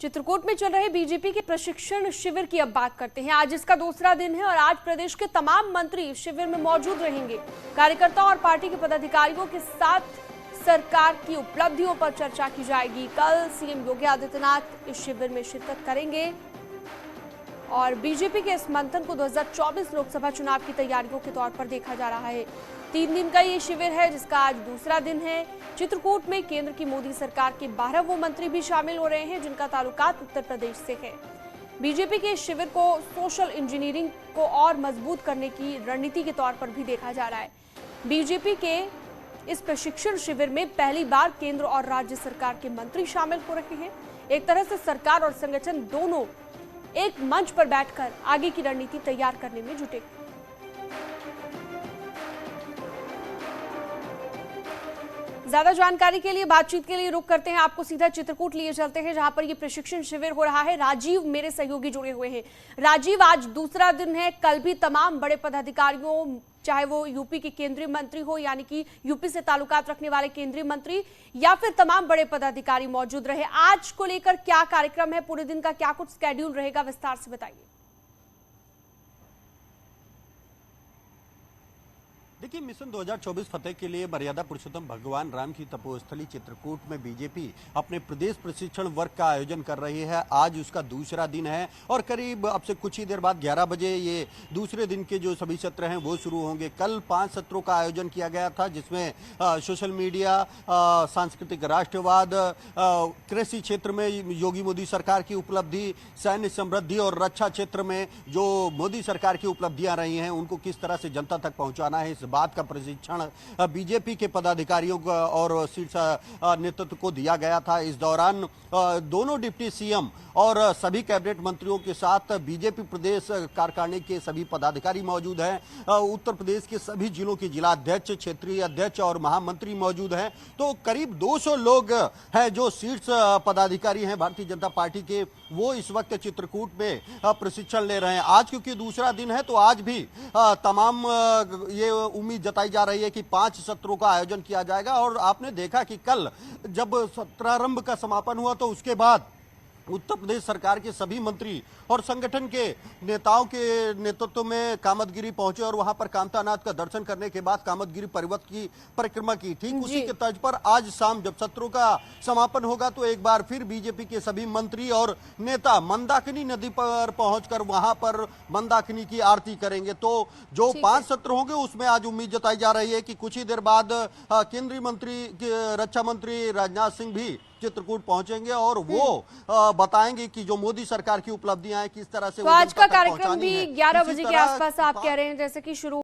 चित्रकूट में चल रहे बीजेपी के प्रशिक्षण शिविर की अब बात करते हैं। आज इसका दूसरा दिन है और आज प्रदेश के तमाम मंत्री शिविर में मौजूद रहेंगे। कार्यकर्ताओं और पार्टी के पदाधिकारियों के साथ सरकार की उपलब्धियों पर चर्चा की जाएगी। कल सीएम योगी आदित्यनाथ इस शिविर में शिरकत करेंगे और बीजेपी के इस मंथन को 2024 लोकसभा चुनाव की तैयारियों के तौर पर देखा जा रहा है। 3 दिन का ये शिविर है जिसका आज दूसरा दिन है। चित्रकूट में केंद्र की मोदी सरकार के 12 वो मंत्री भी शामिल हो रहे हैं जिनका ताल्लुकात उत्तर प्रदेश से है। बीजेपी के इस शिविर को सोशल इंजीनियरिंग को और मजबूत करने की रणनीति के तौर पर भी देखा जा रहा है। बीजेपी के इस प्रशिक्षण शिविर में पहली बार केंद्र और राज्य सरकार के मंत्री शामिल हो रहे हैं। एक तरह से सरकार और संगठन दोनों एक मंच पर बैठकर आगे की रणनीति तैयार करने में जुटे। ज्यादा जानकारी के लिए, बातचीत के लिए रुक करते हैं, आपको सीधा चित्रकूट लिए चलते हैं जहां पर ये प्रशिक्षण शिविर हो रहा है। राजीव मेरे सहयोगी जुड़े हुए हैं। राजीव, आज दूसरा दिन है, कल भी तमाम बड़े पदाधिकारियों, चाहे वो यूपी के केंद्रीय मंत्री हो यानी कि यूपी से ताल्लुकात रखने वाले केंद्रीय मंत्री या फिर तमाम बड़े पदाधिकारी मौजूद रहे। आज को लेकर क्या कार्यक्रम है, पूरे दिन का क्या कुछ स्केड्यूल रहेगा, विस्तार से बताइए। देखिए, मिशन 2024 फतेह के लिए मर्यादा पुरुषोत्तम भगवान राम की तपोस्थली चित्रकूट में बीजेपी अपने प्रदेश प्रशिक्षण वर्ग का आयोजन कर रही है। आज उसका दूसरा दिन है और करीब अब से कुछ ही देर बाद 11 बजे ये दूसरे दिन के जो सभी सत्र हैं वो शुरू होंगे। कल 5 सत्रों का आयोजन किया गया था जिसमें सोशल मीडिया, सांस्कृतिक राष्ट्रवाद, कृषि क्षेत्र में योगी मोदी सरकार की उपलब्धि, सैन्य समृद्धि और रक्षा क्षेत्र में जो मोदी सरकार की उपलब्धियां रही हैं उनको किस तरह से जनता तक पहुंचाना है, इस बात का प्रशिक्षण बीजेपी के पदाधिकारियों को और शीर्ष नेतृत्व को दिया गया था। इस दौरान दोनों डिप्टी सीएम और सभी कैबिनेट मंत्रियों के साथ बीजेपी प्रदेश कार्यकारिणी के सभी पदाधिकारी मौजूद हैं। उत्तर प्रदेश के सभी जिलों के जिलाध्यक्ष, क्षेत्रीय अध्यक्ष और महामंत्री मौजूद हैं। तो करीब 200 लोग हैं जो शीर्ष पदाधिकारी हैं भारतीय जनता पार्टी के, वो इस वक्त चित्रकूट में प्रशिक्षण ले रहे हैं। आज क्योंकि दूसरा दिन है तो आज भी तमाम ये उम्मीद जताई जा रही है कि 5 सत्रों का आयोजन किया जाएगा। और आपने देखा कि कल जब सत्रारंभ का समापन हुआ तो उसके बाद उत्तर प्रदेश सरकार के सभी मंत्री और संगठन के नेताओं के नेतृत्व में कामदगिरी पहुंचे और वहां पर कामतानाथ का दर्शन करने के बाद कामदगिरी पर्वत की परिक्रमा की। ठीक उसी के तर्ज पर आज शाम जब सत्रों का समापन होगा तो एक बार फिर बीजेपी के सभी मंत्री और नेता मंदाकिनी नदी पर पहुंचकर वहां पर मंदाकिनी की आरती करेंगे। तो जो 5 सत्र होंगे उसमें आज उम्मीद जताई जा रही है कि कुछ ही देर बाद केंद्रीय मंत्री, रक्षा मंत्री राजनाथ सिंह भी चित्रकूट पहुंचेंगे और वो बताएंगे कि जो मोदी सरकार की उपलब्धियां हैं किस तरह से। तो आज का कार्यक्रम भी 11 बजे के आसपास आप कह रहे हैं जैसे कि शुरू